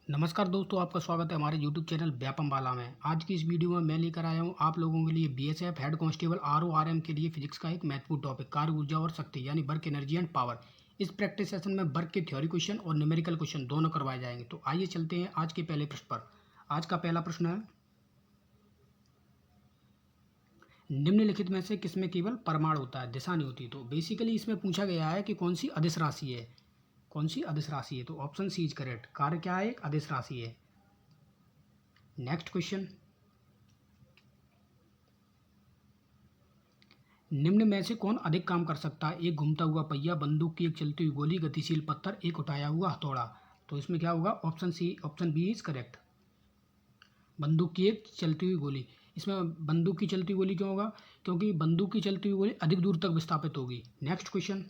नमस्कार दोस्तों, आपका स्वागत है हमारे YouTube चैनल व्यापम वाला में। आज की इस वीडियो में मैं लेकर आया हूं आप लोगों के लिए बीएसएफ हेड कांस्टेबल आरओआरएम के लिए फिजिक्स का एक महत्वपूर्ण टॉपिक कार्य ऊर्जा और शक्ति यानी वर्क एनर्जी एंड पावर। इस प्रैक्टिस सेशन में वर्क के थ्योरी क्वेश्चन और न्यूमेरिकल क्वेश्चन दोनों करवाए जाएंगे। तो आइए चलते हैं आज के पहले प्रश्न पर। आज का पहला प्रश्न है, निम्नलिखित में से किसमें केवल परमाणु होता है, दिशा नहीं होती। तो बेसिकली इसमें पूछा गया है कि कौन सी अदिश राशि है, कौन सी अदिश राशि है। तो ऑप्शन सी इज करेक्ट। कार्य क्या है, एक अदिश राशि है। नेक्स्ट क्वेश्चन, निम्न में से कौन अधिक काम कर सकता है, एक घूमता हुआ पहिया, बंदूक की एक चलती हुई गोली, गतिशील पत्थर, एक उठाया हुआ हथौड़ा। तो इसमें क्या होगा, option C, option B is correct. बंदूक की एक चलती हुई गोली। इसमें बंदूक की चलती हुई गोली क्यों होगा, क्योंकि बंदूक की चलती हुई गोली अधिक दूर तक विस्थापित होगी। नेक्स्ट क्वेश्चन,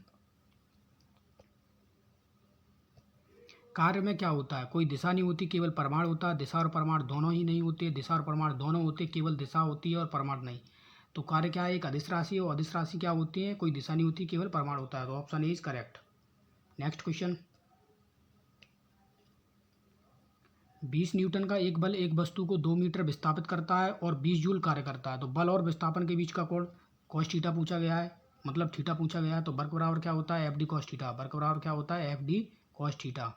कार्य में क्या होता है, कोई दिशा नहीं होती, केवल परमाणु होता है। दिशा और परमाणु दोनों ही नहीं होते, दिशा और परमाणु दोनों होते, केवल दिशा होती है और परमाणु नहीं। तो कार्य क्या है, एक अदिश राशि है, और अदिश राशि क्या होती है, कोई दिशा नहीं होती, केवल परमाणु होता है। तो option A is correct. Next question, 20 newton का एक बल एक वस्तु को 2 मीटर विस्थापित करता है और 20 जूल कार्य करता है। तो बल और विस्थापन के बीच का कोण कॉस थीटा पूछा गया है, मतलब थीटा पूछा गया है। तो वर्क बराबर क्या होता है, F D cos theta. Work बराबर क्या होता है, F D cos theta,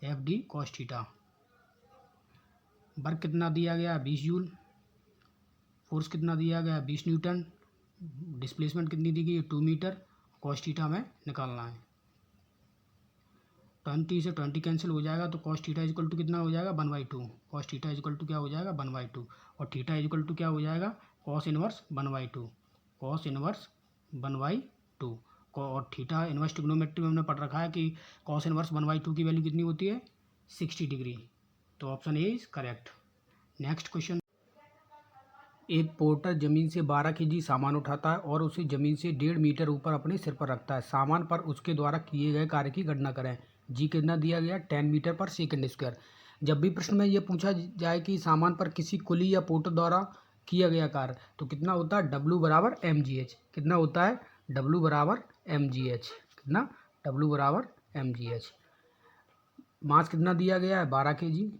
F D cos theta. Work कितना दिया गया है, 20 जूल। फोर्स कितना दिया गया है, 20 न्यूटन। डिस्प्लेसमेंट कितनी दी गई है, 2 मीटर। कॉस थीटा में निकालना है। 20 से 20 कैंसिल हो जाएगा, तो कॉस थीटा इजक्वल टू कितना हो जाएगा, 1/2। कॉस थीटा इजक्वल टू क्या हो जाएगा, 1/2। और थीटा इजक्वल टू क्या हो जाएगा, कॉस इनवर्स 1/2। Cos inverse 1/2। और थीटा इनवर्स ट्रिग्नोमेट्री में हमने पढ़ रखा है कि कॉस इनवर्स 1/2 की वैल्यू कितनी होती है, 60 डिग्री। तो option A is correct. Next question, एक पोर्टर जमीन से 12 केजी सामान उठाता है और उसे जमीन से 1.5 मीटर ऊपर अपने सिर पर रखता है। सामान पर उसके द्वारा किए गए कार्य की गणना करें। जी कितना दिया गया, 10 मीटर पर सेकंड स्क्वायर। जब भी प्रश्न में ये पूछा जाए कि सामान पर किसी कुली या पोर्टर द्वारा किया गया कार्य, तो कितना होता है, डब्ल्यू बराबर एम जी एच। कितना होता है, डब्ल्यू बराबर एम जी एच। कितना, डब्ल्यू बराबर एम जी एच। मास कितना दिया गया है, 12 केजी।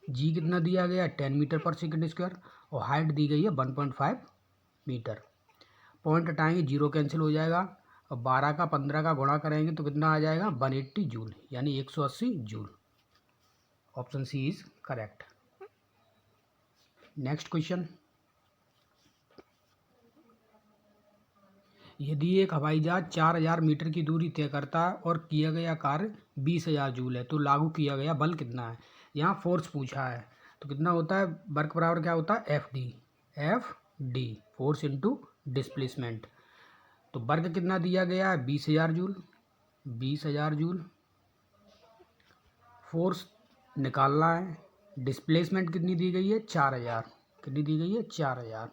जी कितना दिया गया है, 10 मीटर पर सेकंड स्क्वायर। और हाइट दी गई है 1.5 मीटर। पॉइंट हटाएंगे, जीरो कैंसिल हो जाएगा। और 12 का 15 का गुणा करेंगे तो कितना आ जाएगा, 180 जूल, यानी 180 joule. Option C is correct. Next question, यदि एक हवाई जहाज 4000 मीटर की दूरी तय करता है और किया गया कार्य 20,000 जूल है, तो लागू किया गया बल कितना है। यहाँ फोर्स पूछा है, तो कितना होता है, वर्क बराबर क्या होता है, F D. F D, force into displacement. तो वर्ग कितना दिया गया है, 20,000 जूल। 20,000 जूल। फोर्स निकालना है। डिस्प्लेसमेंट कितनी दी गई है, 4,000। कितनी दी गई है, 4,000।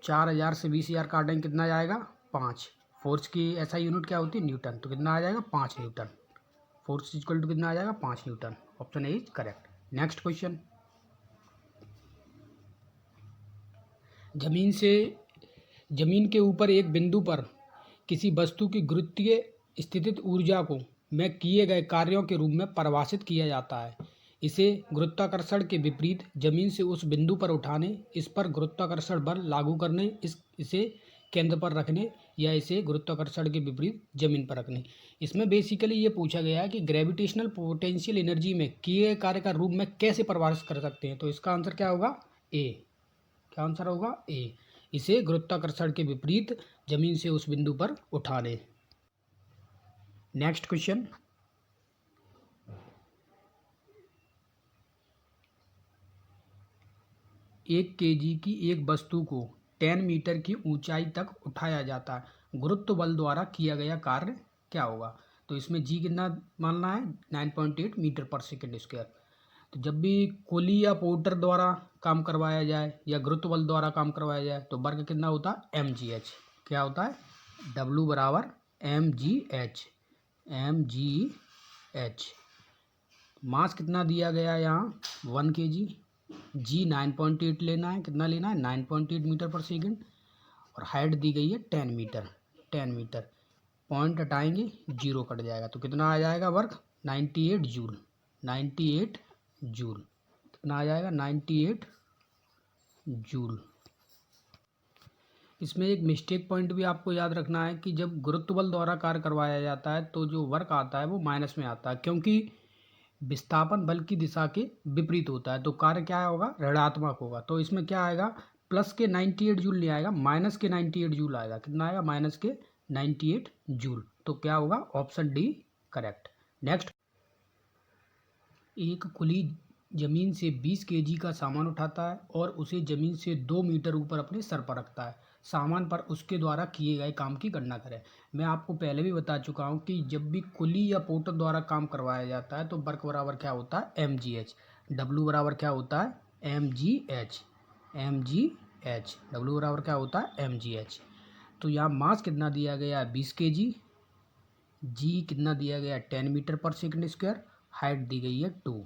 4,000 से 20,000 काटेंगे, कितना जाएगा, 5। फोर्स की ऐसा यूनिट क्या होती है, न्यूटन। तो कितना आ जाएगा, 5 न्यूटन। फोर्स इक्वल टू कितना आ जाएगा, 5 Newton. Option A is correct. Next question, जमीन के ऊपर एक बिंदु पर किसी वस्तु की गुरुत्वीय स्थितिज ऊर्जा को में किए गए कार्यों के रूप में परिभाषित किया जाता है। इसे गुरुत्वाकर्षण के विपरीत जमीन से उस बिंदु पर उठाने, इस पर गुरुत्वाकर्षण बल लागू करने, इसे केंद्र पर रखने, या इसे गुरुत्वाकर्षण के विपरीत जमीन पर रखने। इसमें बेसिकली ये पूछा गया है कि ग्रेविटेशनल पोटेंशियल एनर्जी में किए गए कार्य का रूप में कैसे परिभाषित कर सकते हैं। तो इसका आंसर क्या होगा, ए। क्या आंसर होगा, ए। इसे गुरुत्वाकर्षण के विपरीत जमीन से उस बिंदु पर उठाने। नेक्स्ट क्वेश्चन, एक केजी की एक वस्तु को 10 मीटर की ऊंचाई तक उठाया जाता है। गुरुत्व बल द्वारा किया गया कार्य क्या होगा। तो इसमें जी कितना मानना है, 9.8 मीटर पर सेकंड स्क्वायर। तो जब भी कोली या पोर्टर द्वारा काम करवाया जाए या गुरुत्व बल द्वारा काम करवाया जाए, तो वर्ग कितना होता है, एम जी एच। क्या होता है, डब्ल्यू बराबर M G H. M G H. Mass कितना दिया गया है यहाँ, 1 केजी। जी 9.8 लेना है, कितना लेना है, 9.8 मीटर पर सेकंड। और हाइट दी गई है 10 मीटर। 10 मीटर। पॉइंट हटाएंगे, जीरो कट जाएगा, तो कितना आ जाएगा वर्क, 98 जूल। 98 जूल। कितना आ जाएगा 98 जूल। इसमें एक मिस्टेक पॉइंट भी आपको याद रखना है कि जब गुरुत्व बल द्वारा कार्य करवाया जाता है तो जो वर्क आता है वो माइनस में आता है, क्योंकि विस्थापन बल की दिशा के विपरीत होता है, तो कार्य क्या होगा, ऋणात्मक होगा। तो इसमें क्या आएगा, प्लस के 98 जूल नहीं आएगा, माइनस के 98 जूल आएगा। कितना आएगा, माइनस के 98 जूल। तो क्या होगा, ऑप्शन डी करेक्ट। नेक्स्ट, एक कुली जमीन से 20 केजी का सामान उठाता है और उसे जमीन से 2 मीटर ऊपर अपने सर पर रखता है। सामान पर उसके द्वारा किए गए काम की गणना करें। मैं आपको पहले भी बता चुका हूँ कि जब भी कुली या पोर्टर द्वारा काम करवाया जाता है तो वर्क बराबर क्या होता है, mgh। डब्ल्यू बराबर क्या होता है, mgh। mgh डब्ल्यू बराबर क्या होता है, mgh। तो यहाँ मास कितना दिया गया है, 20 केजी। जी कितना दिया गया है, 10 मीटर पर सेकंड स्क्वायर। हाइट दी गई है 2।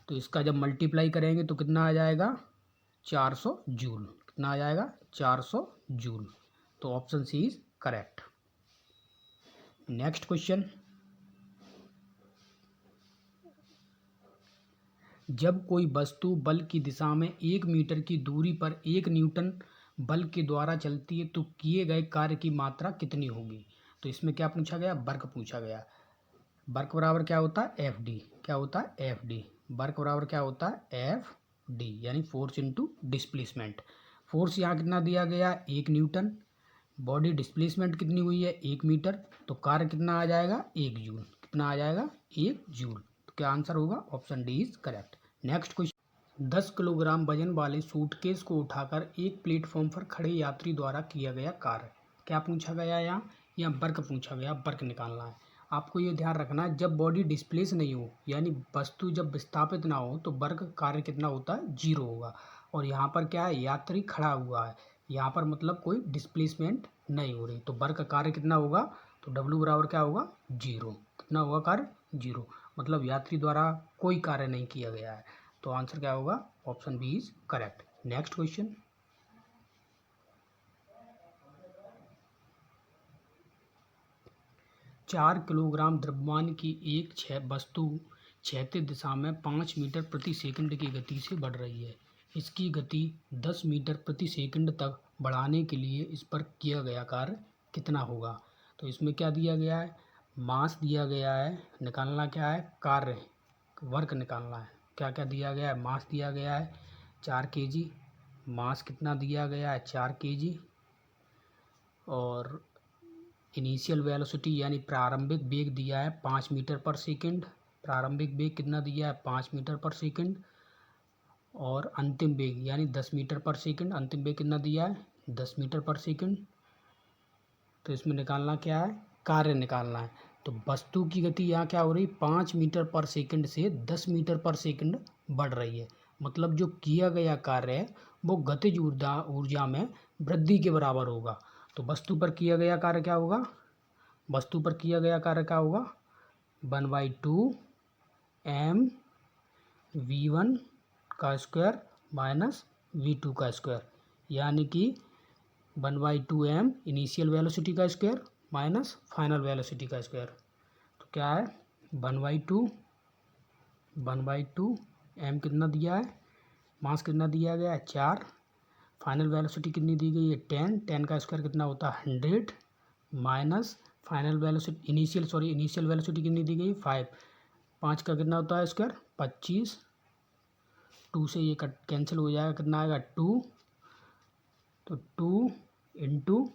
तो इसका जब मल्टीप्लाई करेंगे तो कितना आ जाएगा, 400 जूल। कितना आ जाएगा, 400 जूल। तो option C is correct. Next question, जब कोई वस्तु बल की दिशा में 1 मीटर की दूरी पर 1 न्यूटन बल के द्वारा चलती है तो किए गए कार्य की मात्रा कितनी होगी। तो इसमें क्या पूछा गया, वर्क पूछा गया। वर्क बराबर क्या होता है, एफ डी। क्या होता है, एफ डी। वर्क बराबर क्या होता है, एफ डी, यानी फोर्स इनटू डिस्प्लेसमेंट। फोर्स यहाँ कितना दिया गया, 1 न्यूटन। बॉडी डिस्प्लेसमेंट कितनी हुई है, 1 मीटर। तो कार्य कितना आ जाएगा, 1 जूल। कितना आ जाएगा, 1 जूल। तो क्या आंसर होगा, option D is correct. Next question, 10 kilogram वजन वाले सूटकेस को उठाकर एक प्लेटफॉर्म पर खड़े यात्री द्वारा किया गया कार्य। क्या पूछा गया यहाँ वर्क पूछा गया, वर्क निकालना है। आपको ये ध्यान रखना है, जब बॉडी डिस्प्लेस नहीं हो यानी वस्तु जब विस्थापित ना हो तो वर्क कार्य कितना होता है, 0 होगा। और यहाँ पर क्या है, यात्री खड़ा हुआ है, यहाँ पर मतलब कोई डिस्प्लेसमेंट नहीं हो रही, तो वर्क कार्य कितना होगा, तो डब्ल्यू बराबर क्या होगा, 0। कितना होगा कार्य, 0। मतलब यात्री द्वारा कोई कार्य नहीं किया गया है। तो आंसर क्या होगा, option B is correct. Next question, 4 kilogram द्रव्यमान की एक वस्तु क्षैतिज दिशा में 5 मीटर प्रति सेकंड की गति से बढ़ रही है। इसकी गति 10 मीटर प्रति सेकंड तक बढ़ाने के लिए इस पर किया गया कार्य कितना होगा। तो इसमें क्या दिया गया है, मास दिया गया है, निकालना क्या है, कार्य वर्क निकालना है। क्या क्या दिया गया है, मास दिया गया है 4 केजी। मास कितना दिया गया है, 4 केजी। और इनिशियल वेलोसिटी यानी प्रारंभिक वेग दिया है 5 मीटर पर सेकंड। प्रारंभिक वेग कितना दिया है, 5 मीटर पर सेकंड। और अंतिम वेग यानी 10 मीटर पर सेकंड। अंतिम वेग कितना दिया है, 10 मीटर पर सेकंड। तो इसमें निकालना क्या है, कार्य निकालना है। तो वस्तु की गति यहाँ क्या हो रही, 5 मीटर पर सेकंड से 10 मीटर पर सेकंड बढ़ रही है। मतलब जो किया गया कार्य है वो गतिज ऊर्जा में वृद्धि के बराबर होगा। तो वस्तु पर किया गया कार्य क्या होगा, वस्तु पर किया गया कार्य क्या होगा, 1/2 m v1 का स्क्वायर माइनस v2 का स्क्वायर, यानी कि 1/2 m इनिशियल वेलोसिटी का स्क्वायर माइनस फाइनल वेलोसिटी का स्क्वायर। तो क्या है, 1/2 m कितना दिया है, मास कितना दिया गया है 4। फाइनल वेलोसिटी कितनी दी गई है 10 का स्क्वायर कितना होता है 100 minus final velocity initial velocity कितनी दी गई 5। 5 का कितना होता है स्क्वायर 25। 2 से ये कैंसिल हो जाएगा, कितना आएगा 2। तो 2 इंटू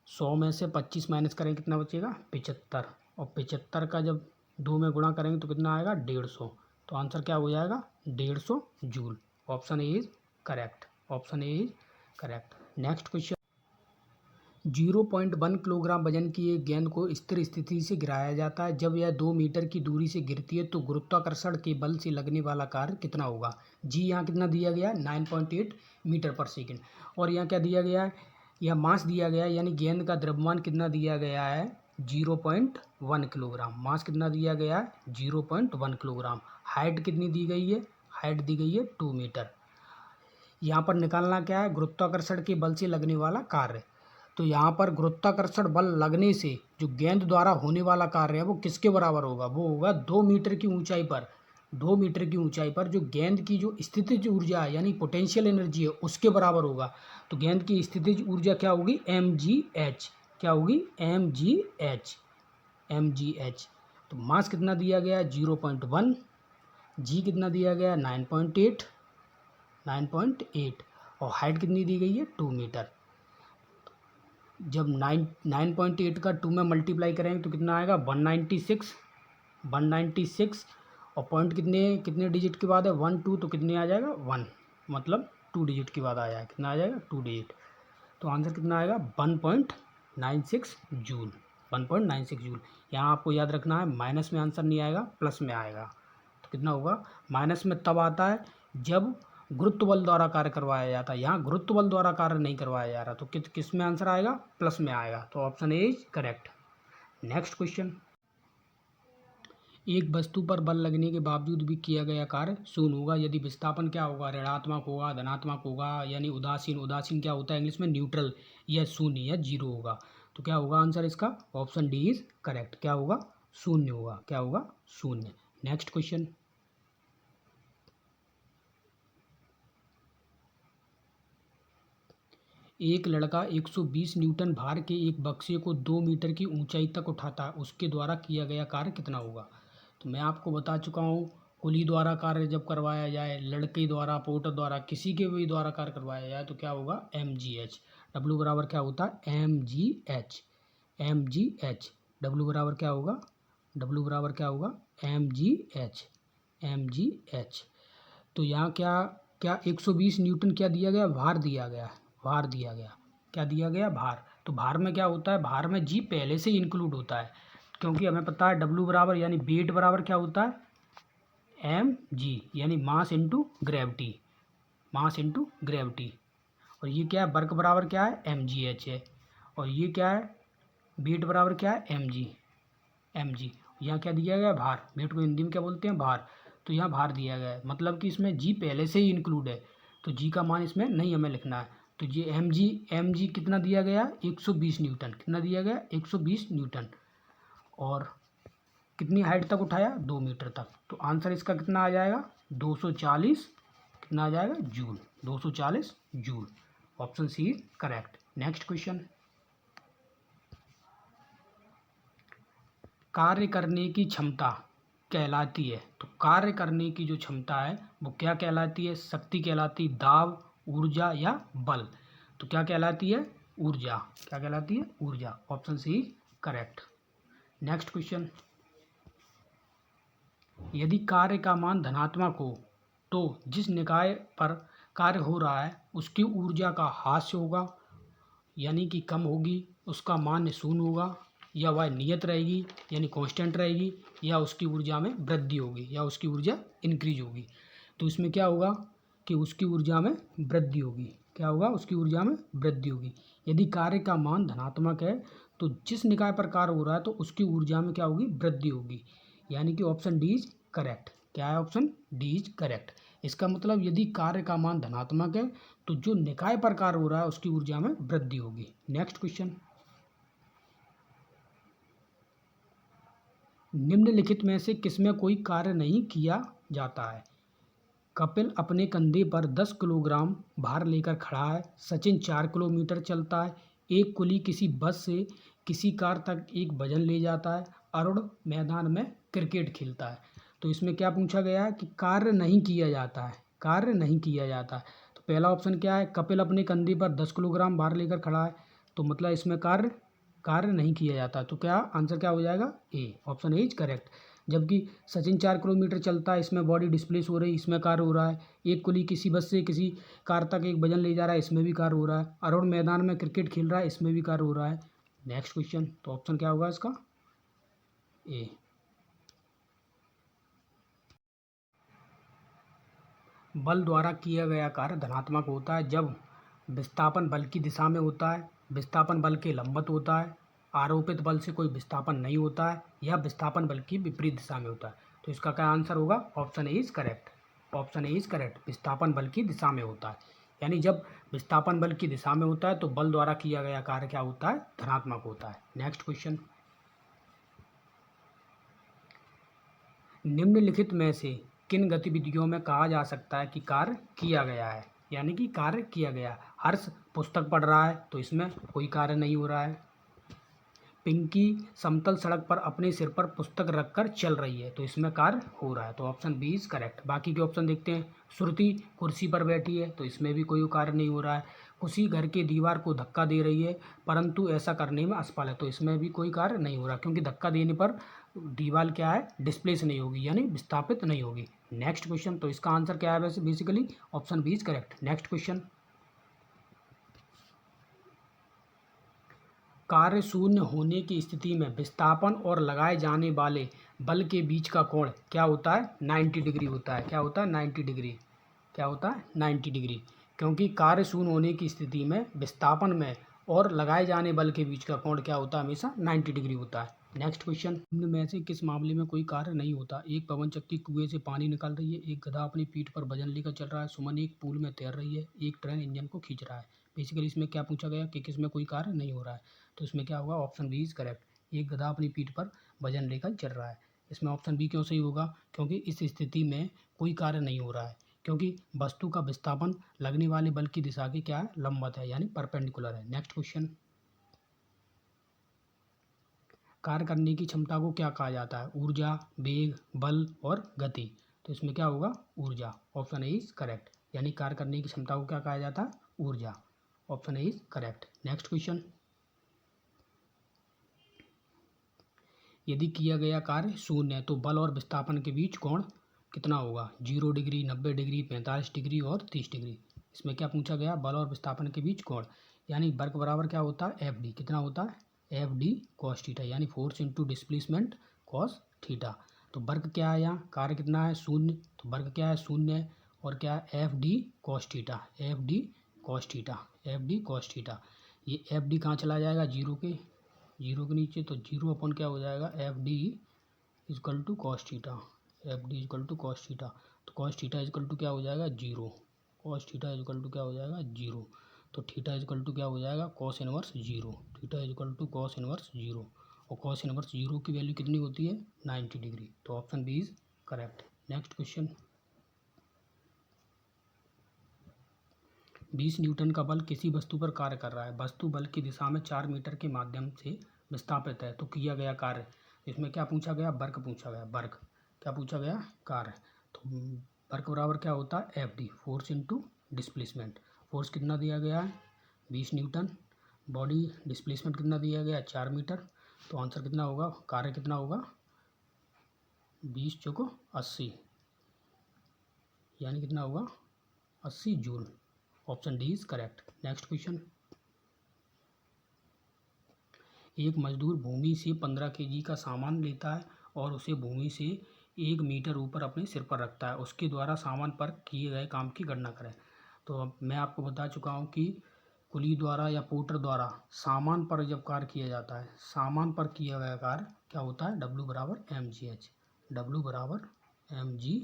100 में से 25 माइनस करें कितना बचेगा 75। और 75 का जब 2 में गुणा करेंगे तो कितना आएगा 150। तो आंसर क्या हो जाएगा 150 joule. Option A is correct. Option A is correct. Next question, 0.1 kilogram वजन की एक गेंद को स्थिर स्थिति से गिराया जाता है। जब यह 2 मीटर की दूरी से गिरती है तो गुरुत्वाकर्षण के बल से लगने वाला कार्य कितना होगा। जी यहाँ कितना दिया गया है 9.8 मीटर पर सेकंड। और यहाँ क्या दिया गया है, यह मास दिया गया है, यानी गेंद का द्रव्यमान कितना दिया गया है 0.1 किलोग्राम। मास कितना दिया गया है 0.1 किलोग्राम। हाइट कितनी दी गई है, हाइट दी गई है 2 मीटर। यहाँ पर निकालना क्या है, गुरुत्वाकर्षण के बल से लगने वाला कार्य। तो यहाँ पर गुरुत्वाकर्षण बल लगने से जो गेंद द्वारा होने वाला कार्य है वो किसके बराबर होगा, वो होगा 2 मीटर की ऊंचाई पर 2 मीटर की ऊंचाई पर जो गेंद की जो स्थितिज ऊर्जा है यानी पोटेंशियल एनर्जी है उसके बराबर होगा। तो गेंद की स्थितिज ऊर्जा क्या होगी, mgh। क्या होगी, mgh। तो मास कितना दिया गया है, 0.1। जी कितना दिया गया है, 9.8। और हाइट कितनी दी गई है, 2 मीटर। जब 9.8 का 2 में मल्टीप्लाई करेंगे तो कितना आएगा, 196। और पॉइंट कितने डिजिट के बाद है, 1 2, तो कितने आ जाएगा, 1, मतलब 2 डिजिट के बाद आ जाएगा। कितना आ जाएगा, 2 डिजिट। तो आंसर कितना आएगा, 1.96 जूल। 1.96 जूल। यहाँ आपको याद रखना है, माइनस में आंसर नहीं आएगा, प्लस में आएगा। तो कितना होगा, माइनस में तब आता है जब गुरुत्व बल द्वारा कार्य करवाया जाता है। यहाँ गुरुत्व बल द्वारा कार्य नहीं करवाया जा रहा, तो किस में आंसर आएगा, प्लस में आएगा। तो option A is correct. Next question, एक वस्तु पर बल लगने के बावजूद भी किया गया कार्य शून्य होगा यदि विस्थापन क्या होगा, ऋणात्मक होगा, धनात्मक होगा, यानी उदासीन क्या होता है इंग्लिश में, न्यूट्रल, या शून्य या जीरो होगा। तो क्या होगा आंसर इसका, ऑप्शन डी इज करेक्ट। क्या होगा, शून्य होगा। क्या होगा, शून्य। नेक्स्ट क्वेश्चन, एक लड़का 120 न्यूटन भार के एक बक्से को 2 मीटर की ऊंचाई तक उठाता है, उसके द्वारा किया गया कार्य कितना होगा। तो मैं आपको बता चुका हूँ, कुली द्वारा कार्य जब करवाया जाए, लड़के द्वारा, पोर्टर द्वारा, किसी के भी द्वारा कार्य करवाया जाए तो क्या होगा, mgh। डब्ल्यू बराबर क्या होता है, mgh। डब्ल्यू बराबर क्या होगा, mgh। तो यहाँ क्या 120 न्यूटन क्या दिया गया, भार दिया गया। क्या दिया गया, भार। तो भार में क्या होता है, भार में जी पहले से इंक्लूड होता है, क्योंकि हमें पता है डब्ल्यू बराबर यानी वेट बराबर क्या होता है, mg, यानी मास इंटू ग्रेविटी। और ये क्या है, वर्क बराबर क्या है, mgh है। और ये क्या है, वेट बराबर क्या है, mg। यहाँ क्या दिया गया, भार। वेट को हिंदी में क्या बोलते हैं, भार। तो यहाँ भार दिया गया है, मतलब कि इसमें जी पहले से ही इंक्लूड है, तो जी का मान इसमें नहीं हमें लिखना है। तो ये mg कितना दिया गया, 120 न्यूटन। कितना दिया गया, 120 न्यूटन। और कितनी हाइट तक उठाया, 2 मीटर तक। तो आंसर इसका कितना आ जाएगा, 240। कितना आ जाएगा, joule. 240 joule. Option C is correct. Next question, कार्य करने की क्षमता कहलाती है, तो कार्य करने की जो क्षमता है वो क्या कहलाती है, शक्ति कहलाती, दाब, ऊर्जा या बल। तो क्या कहलाती है, ऊर्जा। क्या कहलाती है, ऊर्जा। Option C correct. Next question, यदि कार्य का मान धनात्मक हो तो जिस निकाय पर कार्य हो रहा है उसकी ऊर्जा का ह्रास होगा, यानी कि कम होगी, उसका मान शून्य होगा, या वह नियत रहेगी यानी कांस्टेंट रहेगी, या उसकी ऊर्जा में वृद्धि होगी, या उसकी ऊर्जा इंक्रीज होगी। तो इसमें क्या होगा कि उसकी ऊर्जा में वृद्धि होगी। क्या होगा, उसकी ऊर्जा में वृद्धि होगी। यदि कार्य का मान धनात्मक है तो जिस निकाय पर कार्य हो रहा है तो उसकी ऊर्जा में क्या होगी, वृद्धि होगी, यानी कि ऑप्शन डी इज करेक्ट। क्या है, ऑप्शन डी इज करेक्ट। इसका मतलब यदि कार्य का मान धनात्मक है तो जो निकाय पर कार्य हो रहा है उसकी ऊर्जा में वृद्धि होगी। नेक्स्ट क्वेश्चन, निम्नलिखित में से किसमें कोई कार्य नहीं किया जाता है। कपिल अपने कंधे पर 10 किलोग्राम भार लेकर खड़ा है, सचिन 4 किलोमीटर चलता है, एक कुली किसी बस से किसी कार तक एक वजन ले जाता है, अरुण मैदान में क्रिकेट खेलता है। तो इसमें क्या पूछा गया है कि कार्य नहीं किया जाता है। कार्य नहीं किया जाता है। तो पहला ऑप्शन क्या है, कपिल अपने कंधे पर 10 किलोग्राम भार लेकर खड़ा है, तो मतलब इसमें कार्य नहीं किया जाता। तो क्या आंसर क्या हो जाएगा, A. Option A is correct. जबकि सचिन 4 किलोमीटर चलता है, इसमें बॉडी डिस्प्लेस हो रही, इसमें कार्य हो रहा है। एक कुली किसी बस से किसी कार तक एक वजन ले जा रहा है, इसमें भी कार्य हो रहा है। अरुण मैदान में क्रिकेट खेल रहा है, इसमें भी कार्य हो रहा है। नेक्स्ट क्वेश्चन, तो ऑप्शन क्या होगा इसका, ए। बल द्वारा किया गया कार्य धनात्मक होता है जब विस्थापन बल की दिशा में होता है, विस्थापन बल के लंबवत होता है, आरोपित बल से कोई विस्थापन नहीं होता है, या विस्थापन बल की विपरीत दिशा में होता है। तो इसका क्या आंसर होगा, option A is correct. Option A is correct. विस्थापन बल की दिशा में होता है, यानी जब विस्थापन बल की दिशा में होता है तो बल द्वारा किया गया कार्य क्या होता है, धनात्मक होता है। नेक्स्ट क्वेश्चन, निम्नलिखित में से किन गतिविधियों में कहा जा सकता है कि कार्य किया गया है, यानी कि कार्य किया गया। हर्ष पुस्तक पढ़ रहा है तो इसमें कोई कार्य नहीं हो रहा है। पिंकी समतल सड़क पर अपने सिर पर पुस्तक रखकर चल रही है तो इसमें कार्य हो रहा है, तो ऑप्शन बी इज करेक्ट। बाकी के ऑप्शन देखते हैं। श्रुति कुर्सी पर बैठी है तो इसमें भी कोई कार्य नहीं हो रहा है। खुशी घर के दीवार को धक्का दे रही है परंतु ऐसा करने में असफल है तो इसमें भी कोई कार्य नहीं हो रहा, क्योंकि धक्का देने पर दीवार क्या है, डिस्प्लेस नहीं होगी, यानी विस्थापित नहीं होगी। नेक्स्ट क्वेश्चन, तो इसका आंसर क्या है वैसे basically option B is correct. Next question, कार्य शून्य होने की स्थिति में विस्थापन और लगाए जाने वाले बल के बीच का कोण क्या होता है, 90 डिग्री होता है। क्या होता है, 90 डिग्री। क्या होता है, 90 डिग्री, क्योंकि कार्य शून्य होने की स्थिति में विस्थापन में और लगाए जाने बल के बीच का कोण क्या होता है, हमेशा 90 डिग्री होता है। नेक्स्ट क्वेश्चन, निम्न में से किस मामले में कोई कार्य नहीं होता। एक पवन चक्की कुएं से पानी निकाल रही है, एक गधा अपनी पीठ पर वजन लेकर चल रहा है, सुमन एक पूल में तैर रही है, एक ट्रेन इंजन को खींच रहा है। बेसिकली इसमें क्या पूछा गया कि किसमें कोई कार्य नहीं हो रहा है, तो इसमें क्या होगा, ऑप्शन बी इज करेक्ट। एक गधा अपनी पीठ पर वजन लेकर चल रहा है। इसमें ऑप्शन बी क्यों सही होगा, क्योंकि इस स्थिति में कोई कार्य नहीं हो रहा है, क्योंकि वस्तु का विस्थापन लगने वाले बल की दिशा के क्या है, लंबवत है, यानी परपेंडिकुलर है। नेक्स्ट क्वेश्चन, कार्य करने की क्षमता को क्या कहा जाता है, ऊर्जा, वेग, बल और गति। तो इसमें क्या होगा, ऊर्जा। ऑप्शन ए इज करेक्ट, यानी कार्य करने की क्षमता को क्या कहा जाता है, ऊर्जा। Option A is correct. Next question, यदि किया गया कार्य शून्य है तो बल और विस्थापन के बीच कोण कितना होगा, 0 डिग्री, 90 डिग्री, 45 डिग्री और 30 डिग्री। इसमें क्या पूछा गया, बल और विस्थापन के बीच कोण, यानी वर्क बराबर क्या होता है, एफ डी। कितना होता है, एफ डी कॉस थीटा, यानी force into displacement cos theta. तो वर्क क्या है, यहाँ कार्य कितना है, शून्य, तो वर्क क्या है, शून्य है, और क्या है, F D cos theta, F D cos theta, F D cos theta. ये एफ डी कहाँ चला जाएगा, जीरो के नीचे, तो जीरो अपन क्या हो जाएगा, F D is equal to cos theta, F D is equal to cos theta. तो कॉस थीटा इजकल टू क्या हो जाएगा, zero, cos theta is equal to क्या हो जाएगा, जीरो। तो थीटा इजकल टू क्या हो जाएगा, cos inverse zero, theta is equal to cos inverse zero, और कॉस इनवर्स जीरो की वैल्यू कितनी होती है, 90 डिग्री। तो option B is correct. Next question, 20 newton का बल किसी वस्तु पर कार्य कर रहा है, वस्तु बल की दिशा में 4 मीटर के माध्यम से विस्थापित है, तो किया गया कार्य। इसमें क्या पूछा गया, वर्क पूछा गया, वर्क। क्या पूछा गया, कार्य। तो वर्क बराबर क्या होता है, F D, force into displacement. Force कितना दिया गया है, 20 न्यूटन, बॉडी डिस्प्लेसमेंट कितना दिया गया है, 4 मीटर। तो आंसर कितना होगा, कार्य कितना होगा, 20 चौको 80, यानी कितना होगा, 80 joule. Option D is correct. Next question, एक मजदूर भूमि से 15 केजी का सामान लेता है और उसे भूमि से 1 मीटर ऊपर अपने सिर पर रखता है, उसके द्वारा सामान पर किए गए काम की गणना करें। तो अब मैं आपको बता चुका हूँ कि कुली द्वारा या पोर्टर द्वारा सामान पर जब कार्य किया जाता है, सामान पर किया गया कार्य क्या होता है, डब्ल्यू बराबर एम जी एच, डब्ल्यू बराबर एम जी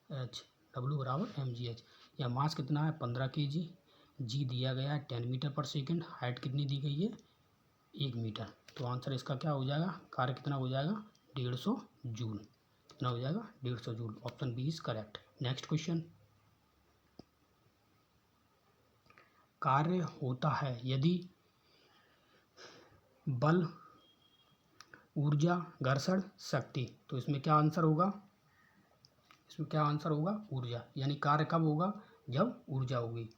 एच, डब्ल्यू बराबर एम जी एच। या मास कितना है, 15 केजी, जी दिया गया है 10 मीटर पर सेकेंड, हाइट कितनी दी गई है, 1 मीटर। तो आंसर इसका क्या हो जाएगा, कार्य कितना हो जाएगा, 150 जूल। कितना हो जाएगा, 150 joule. Option B is correct. Next question, कार्य होता है यदि बल, ऊर्जा, घर्षण, शक्ति। तो इसमें क्या आंसर होगा, इसमें क्या आंसर होगा, ऊर्जा, यानी कार्य कब होगा, जब ऊर्जा होगी।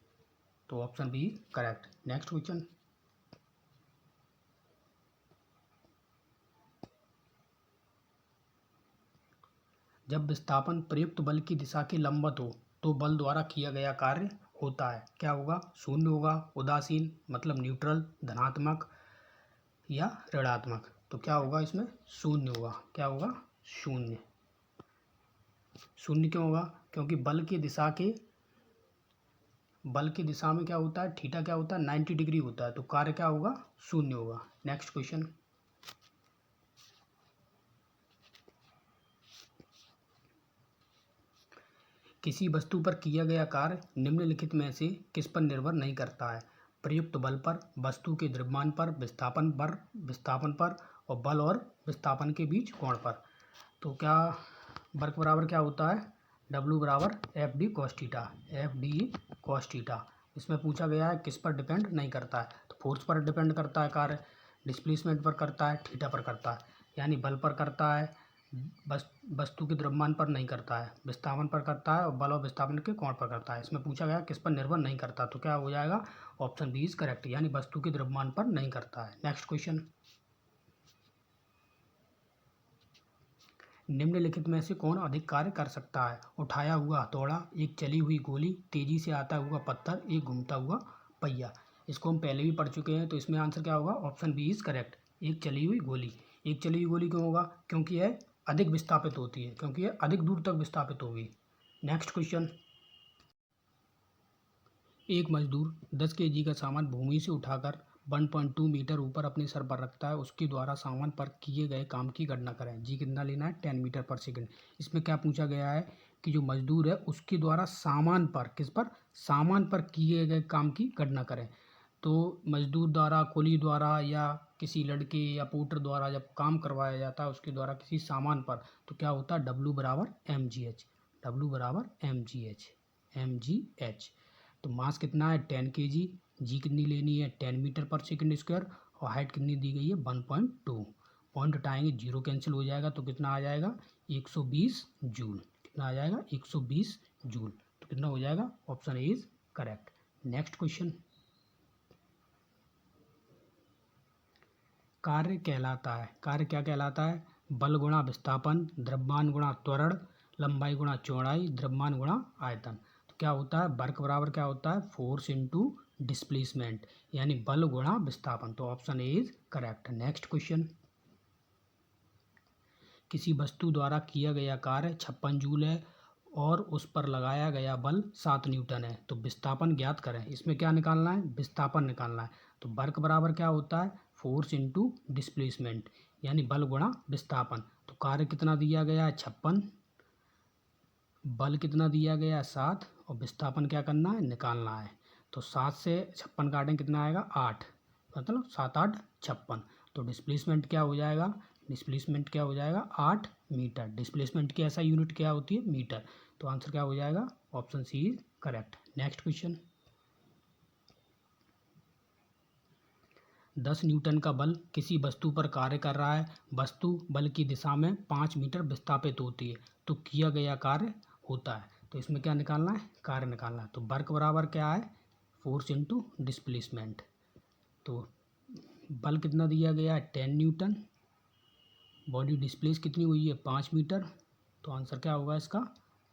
तो option B correct. Next question, जब विस्थापन प्रयुक्त बल की दिशा के लंबवत हो तो बल द्वारा किया गया कार्य होता है, क्या होगा, शून्य होगा, उदासीन मतलब न्यूट्रल, धनात्मक या ऋणात्मक। तो क्या होगा, इसमें शून्य होगा। क्या होगा, शून्य। शून्य क्यों होगा, क्योंकि बल की दिशा में क्या होता है, थीटा क्या होता है, 90 डिग्री होता है, तो कार्य क्या होगा, शून्य होगा। नेक्स्ट क्वेश्चन, किसी वस्तु पर किया गया कार्य निम्नलिखित में से किस पर निर्भर नहीं करता है, प्रयुक्त बल पर, वस्तु के द्रव्यमान पर, विस्थापन पर और बल और विस्थापन के बीच कोण पर। तो क्या वर्क बराबर क्या होता है, डब्ल्यू बराबर F D cos theta, F D cos theta. इसमें पूछा गया है किस पर डिपेंड नहीं करता है, तो फोर्स पर डिपेंड करता है कार्य, डिस्प्लेसमेंट पर करता है, थीटा पर करता है, यानी बल पर करता है, वस्तु के द्रव्यमान पर नहीं करता है, विस्थापन पर करता है और बल और विस्थापन के कोण पर करता है। इसमें पूछा गया किस पर निर्भर नहीं करता, तो क्या हो जाएगा ऑप्शन बी इज करेक्ट, यानी वस्तु के द्रव्यमान पर नहीं करता है। नेक्स्ट क्वेश्चन, निम्नलिखित में से कौन अधिक कार्य कर सकता है? उठाया हुआ हथौड़ा, एक चली हुई गोली, तेजी से आता हुआ पत्थर, एक घूमता हुआ पहिया। इसको हम पहले भी पढ़ चुके हैं, तो इसमें आंसर क्या होगा ऑप्शन बी इज करेक्ट, एक चली हुई गोली। एक चली हुई गोली क्यों होगा? क्योंकि यह अधिक विस्थापित होती है, क्योंकि यह अधिक दूर तक विस्थापित होगी। नेक्स्ट क्वेश्चन, एक मजदूर 10 kg का सामान भूमि से उठाकर 1.2 मीटर ऊपर अपने सर पर रखता है। उसके द्वारा सामान पर किए गए काम की गणना करें। जी कितना लेना है? 10 मीटर पर सेकंड। इसमें क्या पूछा गया है कि जो मजदूर है उसके द्वारा सामान पर, किस पर? सामान पर किए गए काम की गणना करें। तो मजदूर द्वारा, कुली द्वारा या किसी लड़के या पोर्टर द्वारा जब काम करवाया जाता है उसके द्वारा किसी सामान पर, तो क्या होता है W बराबर mgh, W बराबर mgh। तो मास कितना है 10 kg, जी कितनी लेनी है 10 मीटर पर सेकंड स्क्वायर, और हाइट कितनी दी गई है 1.2। पॉइंट हटाएंगे, जीरो कैंसिल हो जाएगा, तो कितना आ जाएगा 120 जूल। कितना आ जाएगा 120 जूल। तो कितना हो जाएगा option A is correct. Next question, कार्य कहलाता है, कार्य क्या कहलाता है? बल गुणा विस्थापन, द्रव्यमान गुणा त्वरण, लंबाई गुणा चौड़ाई, द्रव्यमान गुणा आयतन। तो क्या होता है? वर्क बराबर क्या होता है? फोर्स इनटू डिस्प्लेसमेंट, यानी बल गुणा विस्थापन। तो option A is correct. Next question, किसी वस्तु द्वारा किया गया कार्य 56 जूल है और उस पर लगाया गया बल 7 न्यूटन है, तो विस्थापन ज्ञात करें। इसमें क्या निकालना है? विस्थापन निकालना है। तो वर्क बराबर क्या होता है? फोर्स इनटू डिस्प्लेसमेंट, यानी बल गुणा विस्थापन। तो कार्य कितना दिया गया है 56, बल कितना दिया गया है 7, और विस्थापन क्या करना है? निकालना है। तो 7 से 56 काटें, कितना आएगा 8, मतलब 7 8 56। तो डिस्प्लेसमेंट क्या हो जाएगा? डिस्प्लेसमेंट क्या हो जाएगा 8 मीटर। डिस्प्लेसमेंट की ऐसा यूनिट क्या होती है? मीटर। तो आंसर क्या हो जाएगा? Option C is correct. Next question, 10 newton का बल किसी वस्तु पर कार्य कर रहा है। वस्तु बल की दिशा में 5 मीटर विस्थापित होती है, तो किया गया कार्य होता है। तो इसमें क्या निकालना है? कार्य निकालना है। तो वर्क बराबर क्या है? Force into displacement. तो बल कितना दिया गया है 10 न्यूटन, बॉडी डिस्प्लेस कितनी हुई है 5 मीटर, तो आंसर क्या होगा इसका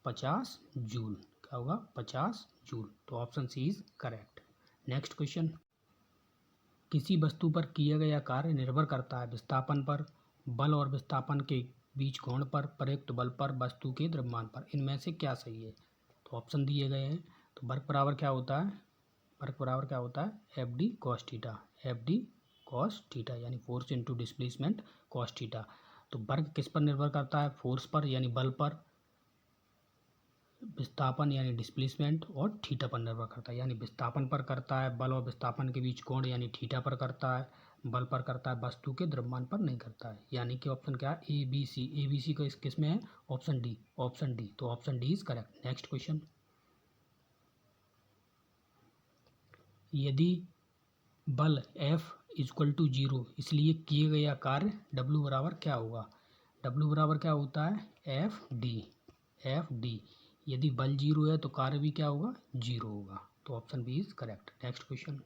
50 जूल। क्या होगा 50 जूल। तो option C is correct. Next question, किसी वस्तु पर किया गया कार्य निर्भर करता है विस्थापन पर, बल और विस्थापन के बीच कोण पर, प्रयुक्त बल पर, वस्तु के द्रव्यमान पर। इनमें से क्या सही है? तो ऑप्शन दिए गए हैं। तो वर्क बराबर क्या होता है? वर्क बराबर क्या होता है? F D cos theta, F D cos theta, यानी force into displacement cos theta. तो वर्क किस पर निर्भर करता है? फोर्स पर यानी बल पर, विस्थापन यानी डिस्प्लेसमेंट, और थीटा पर निर्भर करता है, यानी विस्थापन पर करता है, बल और विस्थापन के बीच कोण यानी थीटा पर करता है, बल पर करता है, वस्तु के द्रव्यमान पर नहीं करता है। यानी कि ऑप्शन क्या है? A B C. A B C का किस में है? Option D, option D. तो option D is correct. Next question, यदि बल F इक्वल टू 0, इसलिए किए गया कार्य W बराबर क्या होगा? W बराबर क्या होता है? F D, F D. यदि बल 0 है तो कार्य भी क्या होगा? 0 होगा। तो option B is correct. Next question,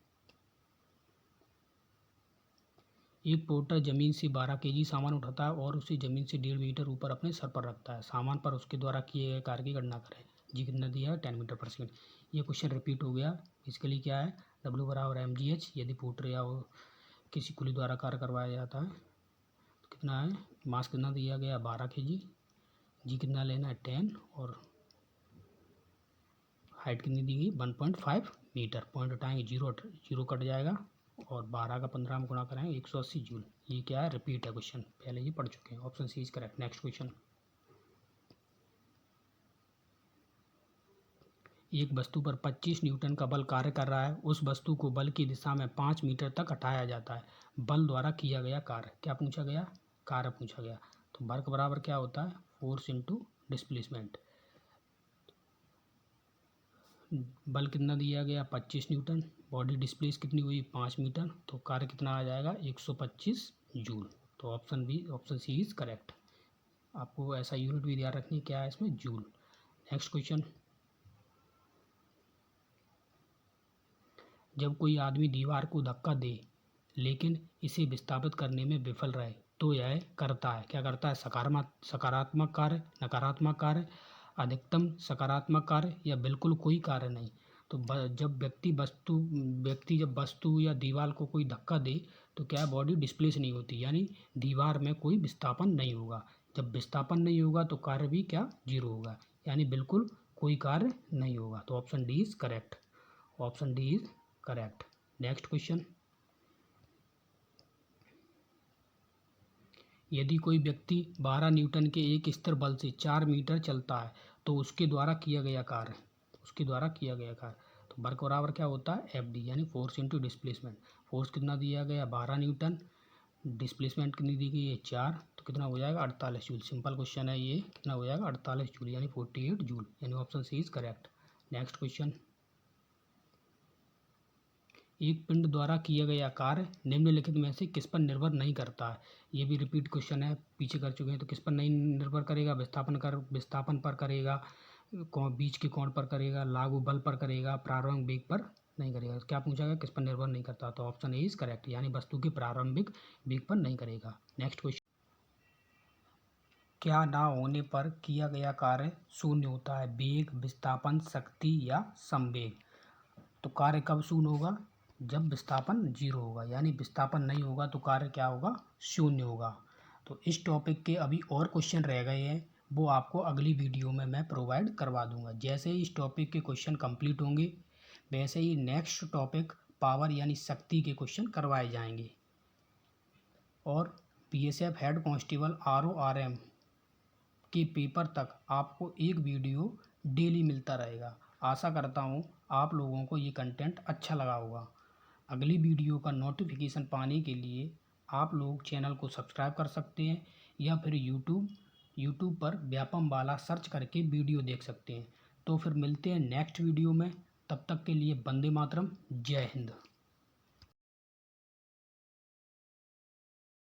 एक पोर्टर जमीन से 12 kg सामान उठाता है और उसे जमीन से 1.5 मीटर ऊपर अपने सर पर रखता है। सामान पर उसके द्वारा किए गए कार्य की गणना करें। जी कितना दिया है 10 मीटर पर सेकंड। ये क्वेश्चन रिपीट हो गया। इसके लिए क्या है? W बराबर mgh, यदि पोर्टर या वो किसी कुली द्वारा कार्य करवाया जाता है। तो कितना है? मास कितना दिया गया 12 kg, जी कितना लेना है 10, और हाइट कितनी दी गई 1.5 मीटर। पॉइंट उठाएंगे, जीरो जीरो कट जाएगा, और 12 का 15 में गुणा करेंगे 180 जूल। ये क्या है? रिपीट है क्वेश्चन, पहले ये पढ़ चुके हैं। Option C is correct. Next question, एक वस्तु पर 25 न्यूटन का बल कार्य कर रहा है। उस वस्तु को बल की दिशा में 5 मीटर तक हटाया जाता है। बल द्वारा किया गया कार्य क्या पूछा गया? कार्य पूछा गया। तो वर्क बराबर क्या होता है? Force into displacement. बल कितना दिया गया 25 न्यूटन, बॉडी डिस्प्लेस कितनी हुई 5 मीटर, तो कार्य कितना आ जाएगा 125 जूल। तो ऑप्शन सी इज़ करेक्ट। आपको ऐसा यूनिट भी ध्यान रखनी क्या है इसमें, जूल। नेक्स्ट क्वेश्चन, जब कोई आदमी दीवार को धक्का दे लेकिन इसे विस्थापित करने में विफल रहे तो यह करता है, क्या करता है, सकारात्मक कार्य, नकारात्मक कार्य, अधिकतम सकारात्मक कार्य या बिल्कुल कोई कार्य नहीं। तो जब व्यक्ति जब वस्तु या दीवार को कोई धक्का दे तो क्या बॉडी डिस्प्लेस नहीं होती, यानी दीवार में कोई विस्थापन नहीं होगा। जब विस्थापन नहीं होगा तो कार्य भी क्या, जीरो होगा, यानी बिल्कुल कोई कार्य नहीं होगा। तो option D is correct. Option D is correct. Next question, यदि कोई व्यक्ति 12 न्यूटन के एक स्थिर बल से 4 मीटर चलता है तो उसके द्वारा किया गया कार्य, तो वर्क बराबर क्या होता है एफ डी, यानी फोर्स इंटू डिस्प्लेसमेंट। फोर्स कितना दिया गया 12 न्यूटन, डिस्प्लेसमेंट कितनी दी गई है 4, तो कितना हो जाएगा 48 जूल। सिंपल क्वेश्चन है ये, कितना हो जाएगा 48 जूल, यानी 48 जूल, यानी option C is correct. Next question, एक पिंड द्वारा किया गया कार्य निम्नलिखित में से किस पर निर्भर नहीं करता है। ये भी रिपीट क्वेश्चन है, पीछे कर चुके हैं। तो किस पर नहीं निर्भर करेगा, विस्थापन पर करेगा, बीच के कोण पर करेगा, लागू बल पर करेगा, प्रारंभिक वेग पर नहीं करेगा। क्या पूछा गया, किस पर निर्भर नहीं करता, तो ऑप्शन ए इज करेक्ट, यानी वस्तु के प्रारंभिक वेग पर नहीं करेगा। नेक्स्ट क्वेश्चन, क्या ना होने पर किया गया कार्य शून्य होता है, वेग, विस्थापन, शक्ति या संवेग। तो कार्य कब शून्य होगा, जब विस्थापन जीरो होगा, यानी विस्थापन नहीं होगा तो कार्य क्या होगा, शून्य होगा। तो इस टॉपिक के अभी और क्वेश्चन रह गए हैं, वो आपको अगली वीडियो में मैं प्रोवाइड करवा दूंगा। जैसे ही इस टॉपिक के क्वेश्चन कंप्लीट होंगे वैसे ही नेक्स्ट टॉपिक पावर यानी शक्ति के क्वेश्चन करवाए जाएंगे। और बीएसएफ हेड कांस्टेबल RORM के पेपर तक आपको एक वीडियो डेली मिलता रहेगा। आशा करता हूँ आप लोगों को ये कंटेंट अच्छा लगा होगा। अगली वीडियो का नोटिफिकेशन पाने के लिए आप लोग चैनल को सब्सक्राइब कर सकते हैं या फिर यूट्यूब पर व्यापम वाला सर्च करके वीडियो देख सकते हैं। तो फिर मिलते हैं नेक्स्ट वीडियो में, तब तक के लिए वंदे मातरम, जय हिंद।